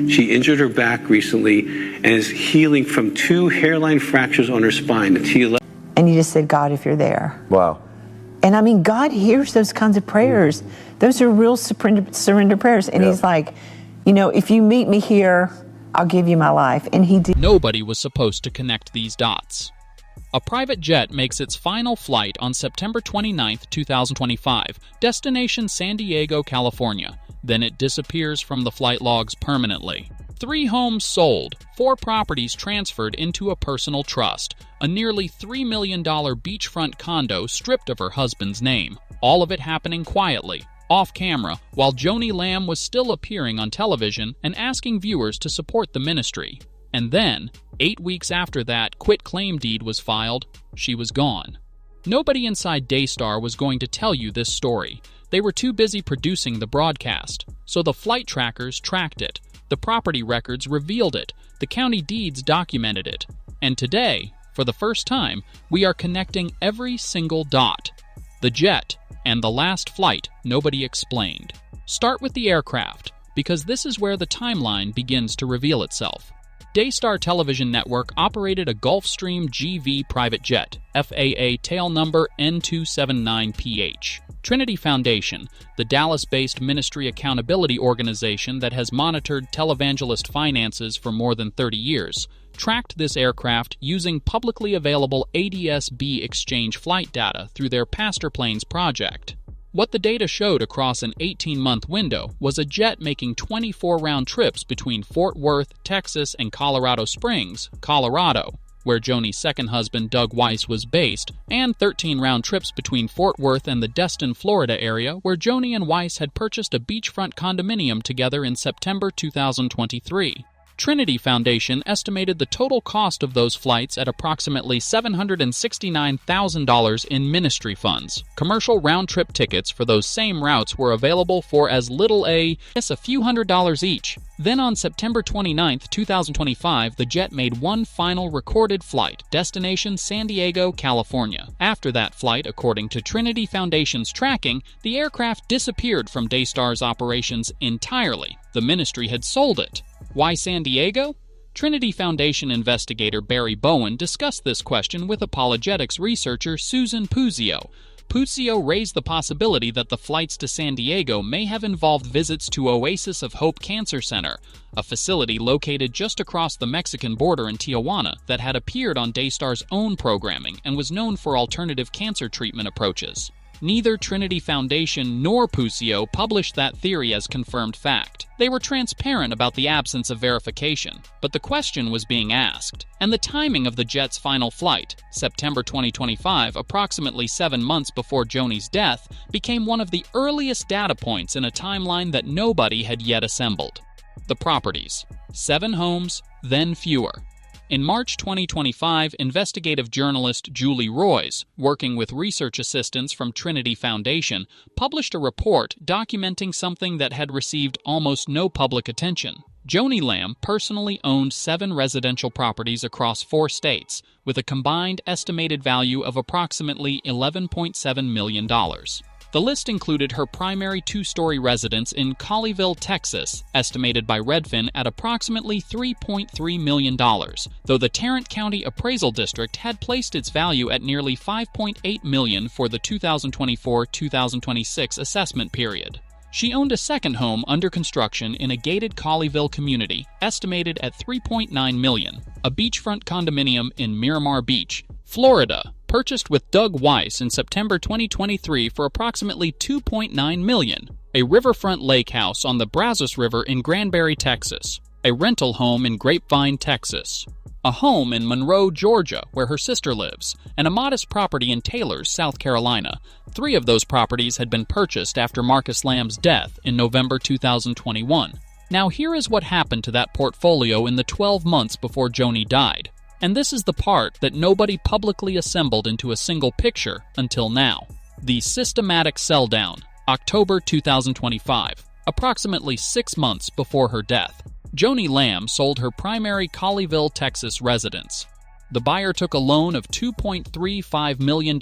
She injured her back recently and is healing from 2 hairline fractures on her spine. The T11. And you just said, God, if you're there. Wow. And I mean, God hears those kinds of prayers. Those are real surrender prayers. And He's like, you know, if you meet me here, I'll give you my life. And He did. Nobody was supposed to connect these dots. A private jet makes its final flight on September 29, 2025, destination San Diego, California. Then it disappears from the flight logs permanently. 3 homes sold, 4 properties transferred into a personal trust, a nearly $3 million beachfront condo stripped of her husband's name. All of it happening quietly, off camera, while Joni Lamb was still appearing on television and asking viewers to support the ministry. And then, 8 weeks after that quitclaim deed was filed, she was gone. Nobody inside Daystar was going to tell you this story. They were too busy producing the broadcast, so the flight trackers tracked it. The property records revealed it, the county deeds documented it, and today, for the first time, we are connecting every single dot. The jet, and the last flight nobody explained. Start with the aircraft, because this is where the timeline begins to reveal itself. Daystar Television Network operated a Gulfstream GV private jet, FAA tail number N279PH. Trinity Foundation, the Dallas-based ministry accountability organization that has monitored televangelist finances for more than 30 years, tracked this aircraft using publicly available ADS-B exchange flight data through their Pastor Planes project. What the data showed across an 18-month window was a jet making 24 round trips between Fort Worth, Texas, and Colorado Springs, Colorado, where Joni's second husband Doug Weiss was based, and 13 round trips between Fort Worth and the Destin, Florida area, where Joni and Weiss had purchased a beachfront condominium together in September 2023. Trinity Foundation estimated the total cost of those flights at approximately $769,000 in ministry funds. Commercial round-trip tickets for those same routes were available for as little as a few $100s each. Then on September 29, 2025, the jet made one final recorded flight, destination San Diego, California. After that flight, according to Trinity Foundation's tracking, the aircraft disappeared from Daystar's operations entirely. The ministry had sold it. Why San Diego? Trinity Foundation investigator Barry Bowen discussed this question with apologetics researcher Susan Puzio. Puzio raised the possibility that the flights to San Diego may have involved visits to Oasis of Hope Cancer Center, a facility located just across the Mexican border in Tijuana that had appeared on Daystar's own programming and was known for alternative cancer treatment approaches. Neither Trinity Foundation nor Puzio published that theory as confirmed fact. They were transparent about the absence of verification, but the question was being asked. And the timing of the jet's final flight, September 2025, approximately 7 months before Joni's death, became one of the earliest data points in a timeline that nobody had yet assembled. The properties: 7 homes, then fewer. In March 2025, investigative journalist Julie Roys, working with research assistants from Trinity Foundation, published a report documenting something that had received almost no public attention. Joni Lamb personally owned 7 residential properties across 4 states, with a combined estimated value of approximately $11.7 million. The list included her primary 2-story residence in Colleyville, Texas, estimated by Redfin at approximately $3.3 million, though the Tarrant County Appraisal District had placed its value at nearly $5.8 million for the 2024-2026 assessment period. She owned a second home under construction in a gated Colleyville community, estimated at $3.9 million, a beachfront condominium in Miramar Beach, Florida, purchased with Doug Weiss in September 2023 for approximately $2.9 million, a riverfront lake house on the Brazos River in Granbury, Texas, a rental home in Grapevine, Texas, a home in Monroe, Georgia, where her sister lives, and a modest property in Taylors, South Carolina. 3 of those properties had been purchased after Marcus Lamb's death in November 2021. Now here is what happened to that portfolio in the 12 months before Joni died. And this is the part that nobody publicly assembled into a single picture until now. The systematic sell-down, October 2025, approximately 6 months before her death. Joni Lamb sold her primary Colleyville, Texas residence. The buyer took a loan of $2.35 million,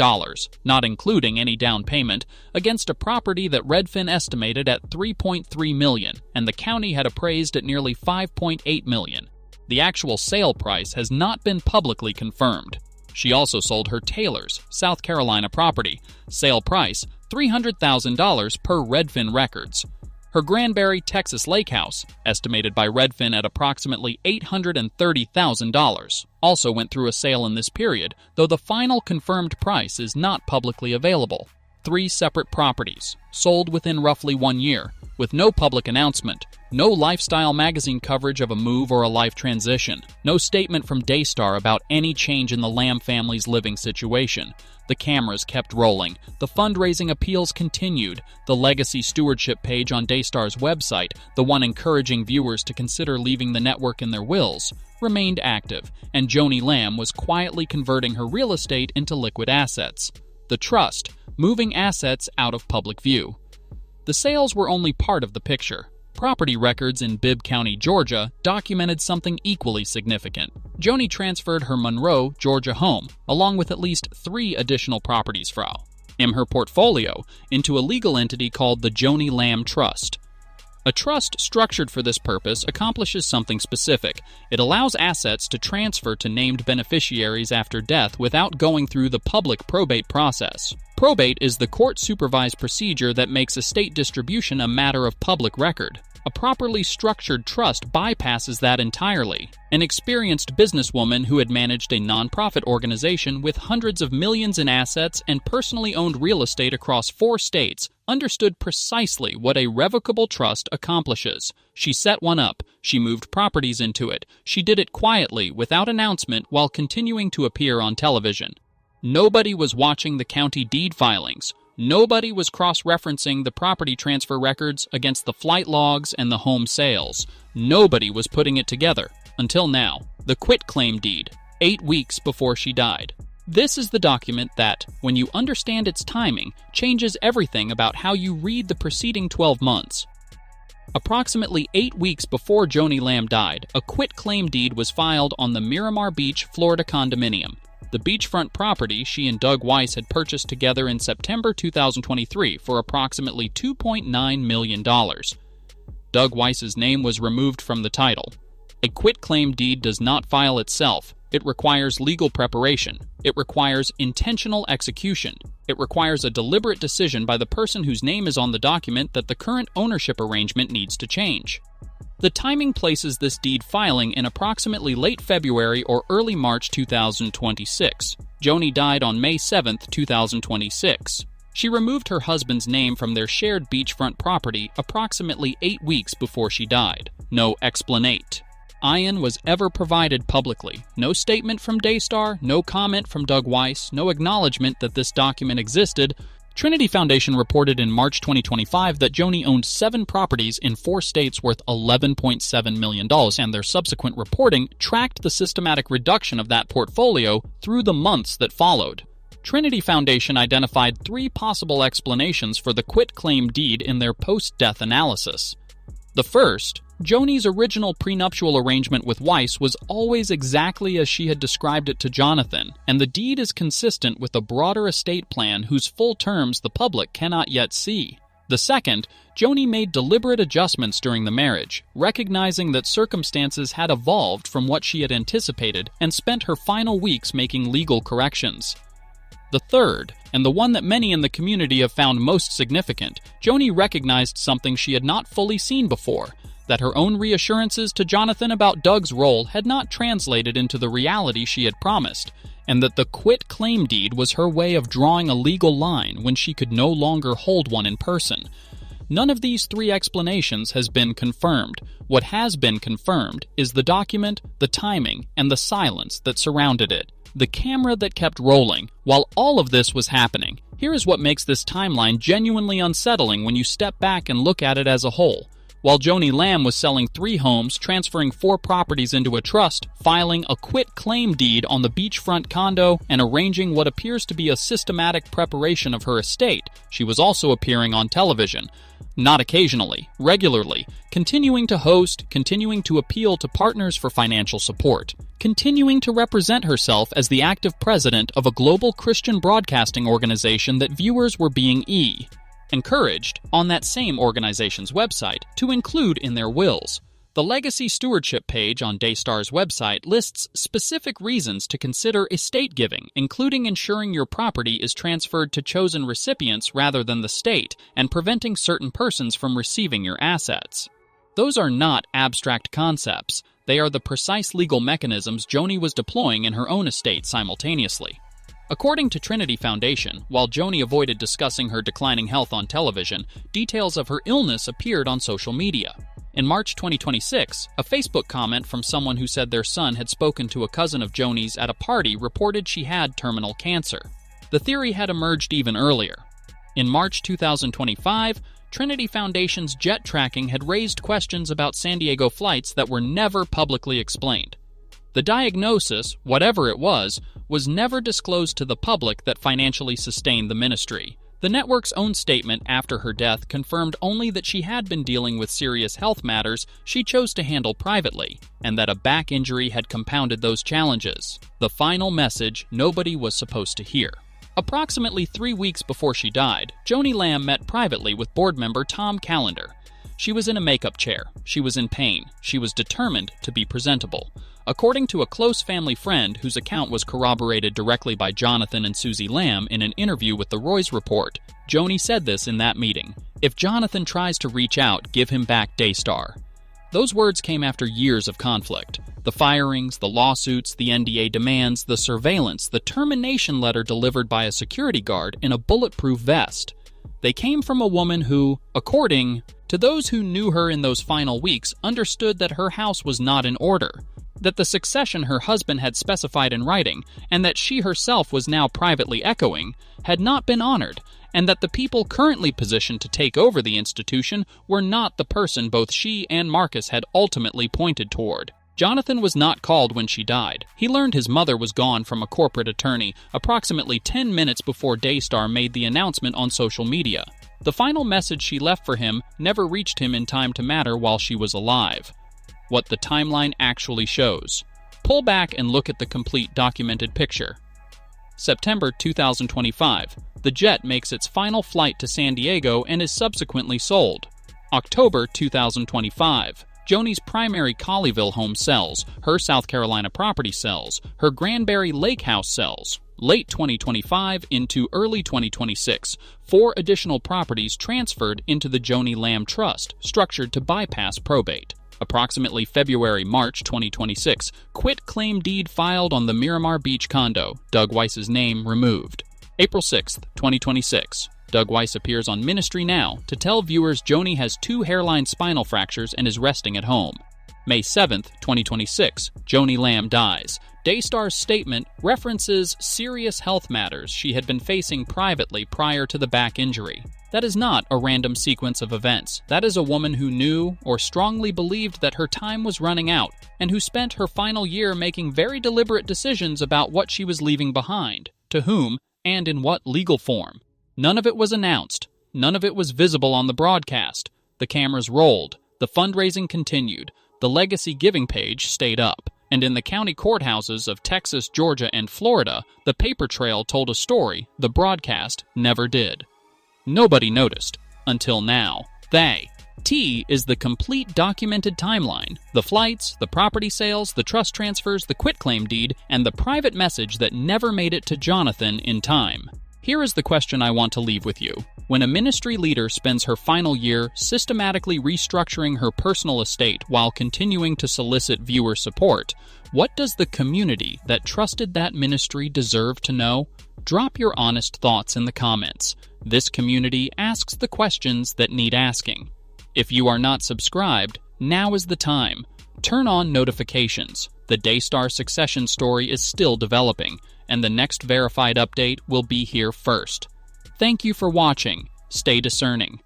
not including any down payment, against a property that Redfin estimated at $3.3 million, and the county had appraised at nearly $5.8 million. The actual sale price has not been publicly confirmed. She also sold her Taylor's, South Carolina property. Sale price, $300,000 per Redfin records. Her Granbury, Texas lake house, estimated by Redfin at approximately $830,000, also went through a sale in this period, though the final confirmed price is not publicly available. 3 separate properties, sold within roughly 1 year, with no public announcement, no lifestyle magazine coverage of a move or a life transition, no statement from Daystar about any change in the Lamb family's living situation. The cameras kept rolling, the fundraising appeals continued, the legacy stewardship page on Daystar's website, the one encouraging viewers to consider leaving the network in their wills, remained active, and Joni Lamb was quietly converting her real estate into liquid assets. The trust, moving assets out of public view. The sales were only part of the picture. Property records in Bibb County, Georgia, documented something equally significant. Joni transferred her Monroe, Georgia home, along with at least 3 additional properties in her portfolio, into a legal entity called the Joni Lamb Trust. A trust structured for this purpose accomplishes something specific. It allows assets to transfer to named beneficiaries after death without going through the public probate process. Probate is the court-supervised procedure that makes estate distribution a matter of public record. A properly structured trust bypasses that entirely. An experienced businesswoman who had managed a nonprofit organization with hundreds of millions in assets and personally owned real estate across 4 states understood precisely what a revocable trust accomplishes. She set one up. She moved properties into it. She did it quietly, without announcement, while continuing to appear on television. Nobody was watching the county deed filings. Nobody was cross-referencing the property transfer records against the flight logs and the home sales. Nobody was putting it together. Until now. The quitclaim deed, 8 weeks before she died. This is the document that, when you understand its timing, changes everything about how you read the preceding 12 months. Approximately 8 weeks before Joni Lamb died, a quitclaim deed was filed on the Miramar Beach, Florida condominium. The beachfront property she and Doug Weiss had purchased together in September 2023 for approximately $2.9 million. Doug Weiss's name was removed from the title. A quitclaim deed does not file itself. It requires legal preparation. It requires intentional execution. It requires a deliberate decision by the person whose name is on the document that the current ownership arrangement needs to change. The timing places this deed filing in approximately late February or early March 2026. Joni died on May 7, 2026. She removed her husband's name from their shared beachfront property approximately 8 weeks before she died. No explanate. Ian was ever provided publicly. No statement from Daystar, no comment from Doug Weiss, no acknowledgement that this document existed. Trinity Foundation reported in March 2025 that Joni owned 7 properties in 4 states worth $11.7 million, and their subsequent reporting tracked the systematic reduction of that portfolio through the months that followed. Trinity Foundation identified 3 possible explanations for the quitclaim deed in their post-death analysis. The first, Joni's original prenuptial arrangement with Weiss was always exactly as she had described it to Jonathan, and the deed is consistent with a broader estate plan whose full terms the public cannot yet see. The second, Joni made deliberate adjustments during the marriage, recognizing that circumstances had evolved from what she had anticipated, and spent her final weeks making legal corrections. The third, and the one that many in the community have found most significant, Joni recognized something she had not fully seen before, that her own reassurances to Jonathan about Doug's role had not translated into the reality she had promised, and that the quitclaim deed was her way of drawing a legal line when she could no longer hold one in person. None of these 3 explanations has been confirmed. What has been confirmed is the document, the timing, and the silence that surrounded it. The camera that kept rolling while all of this was happening. Here is what makes this timeline genuinely unsettling when you step back and look at it as a whole. while Joni Lamb was selling 3 homes, transferring 4 properties into a trust, filing a quit-claim deed on the beachfront condo, and arranging what appears to be a systematic preparation of her estate, she was also appearing on television. Not occasionally, regularly, continuing to host, continuing to appeal to partners for financial support, continuing to represent herself as the active president of a global Christian broadcasting organization that viewers were being encouraged, on that same organization's website, to include in their wills. The Legacy Stewardship page on Daystar's website lists specific reasons to consider estate giving, including ensuring your property is transferred to chosen recipients rather than the state, and preventing certain persons from receiving your assets. Those are not abstract concepts. They are the precise legal mechanisms Joni was deploying in her own estate simultaneously. According to Trinity Foundation, while Joni avoided discussing her declining health on television, details of her illness appeared on social media. In March 2026, a Facebook comment from someone who said their son had spoken to a cousin of Joni's at a party reported she had terminal cancer. The theory had emerged even earlier. In March 2025, Trinity Foundation's jet tracking had raised questions about San Diego flights that were never publicly explained. The diagnosis, whatever it was never disclosed to the public that financially sustained the ministry. The network's own statement after her death confirmed only that she had been dealing with serious health matters she chose to handle privately, and that a back injury had compounded those challenges. The final message nobody was supposed to hear. Approximately 3 weeks before she died, Joni Lamb met privately with board member Tom Callender. She was in a makeup chair. She was in pain. She was determined to be presentable. According to a close family friend whose account was corroborated directly by Jonathan and Susie Lamb in an interview with the Roy's Report, Joni said this in that meeting: "If Jonathan tries to reach out, give him back Daystar." Those words came after years of conflict. The firings, the lawsuits, the NDA demands, the surveillance, the termination letter delivered by a security guard in a bulletproof vest. They came from a woman who, according to those who knew her in those final weeks, understood that her house was not in order, that the succession her husband had specified in writing, and that she herself was now privately echoing, had not been honored, and that the people currently positioned to take over the institution were not the person both she and Marcus had ultimately pointed toward. Jonathan was not called when she died. He learned his mother was gone from a corporate attorney approximately 10 minutes before Daystar made the announcement on social media. The final message she left for him never reached him in time to matter while she was alive. What the timeline actually shows. Pull back and look at the complete documented picture. September 2025. The jet makes its final flight to San Diego and is subsequently sold. October 2025. Joni's primary Colleyville home sells, her South Carolina property sells, her Granbury Lake house sells. Late 2025 into early 2026, 4 additional properties transferred into the Joni Lamb Trust, structured to bypass probate. Approximately February-March 2026, quit-claim deed filed on the Miramar Beach condo, Doug Weiss's name removed. April 6, 2026. Doug Weiss appears on Ministry Now to tell viewers Joni has 2 hairline spinal fractures and is resting at home. May 7, 2026. Joni Lamb dies. Daystar's statement references serious health matters she had been facing privately prior to the back injury. That is not a random sequence of events. That is a woman who knew or strongly believed that her time was running out, and who spent her final year making very deliberate decisions about what she was leaving behind, to whom, and in what legal form. None of it was announced. None of it was visible on the broadcast. The cameras rolled. The fundraising continued. The legacy giving page stayed up. And in the county courthouses of Texas, Georgia, and Florida, the paper trail told a story the broadcast never did. Nobody noticed. Until now. T is the complete documented timeline. The flights, the property sales, the trust transfers, the quitclaim deed, and the private message that never made it to Jonathan in time. Here is the question I want to leave with you. When a ministry leader spends her final year systematically restructuring her personal estate while continuing to solicit viewer support, what does the community that trusted that ministry deserve to know? Drop your honest thoughts in the comments. This community asks the questions that need asking. If you are not subscribed, now is the time. Turn on notifications. The Daystar succession story is still developing, and the next verified update will be here first. Thank you for watching. Stay discerning.